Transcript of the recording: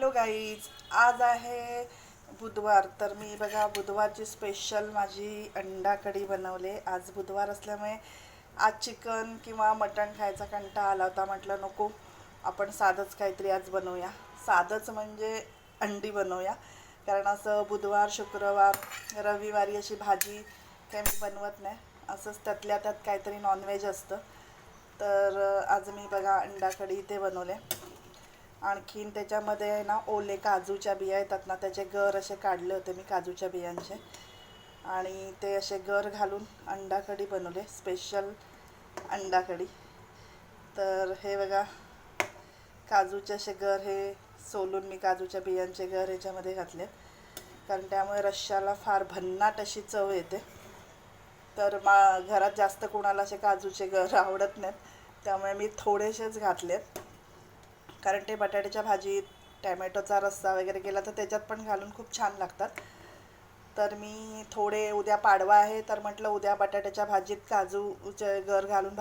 Hello guys, आज आहे बुधवार. तर मी बघा बुधवारची स्पेशल माझी अंडा कढी बनवले. आज बुधवार असल्यामुळे आज चिकन किंवा मटण खायचा कंटाळा आला होता. म्हटलं नको, आपण साधंच काहीतरी आज बनवूया. साधंच म्हणजे अंडी बनवूया, कारण असं बुधवार शुक्रवार रविवारी अशी भाजी काही मी बनवत नाही. असंच त्यातल्या त्यात काहीतरी नॉनव्हेज असतं. तर आज मी बघा अंडा कढी इथे बनवले. आणखीन त्याच्यामध्ये आहे ना ओले काजूच्या बिया येतात ना, त्याचे गर असे काढले होते मी काजूच्या बियांचे, आणि ते असे गर घालून अंडा कढी बनवले, स्पेशल अंडा कढी. तर हे बघा काजूचे असे गर हे सोलून मी काजूच्या बियांचे गर ह्याच्यामध्ये घातले, कारण त्यामुळे रश्श्याला फार भन्नाट अशी चव येते. तर घरात जास्त कोणाला असे काजूचे गर आवडत नाहीत, त्यामुळे मी थोडेसेच घातलेत, कारण ते बटाट्याच्या भाजीत टॅमॅटोचा रस्सा वगैरे केला तर त्याच्यात पण घालून खूप छान लागतात. तर मी थोडे, उद्या पाडवा आहे तर म्हटलं उद्या बटाट्याच्या भाजीत काजूचे गर घालून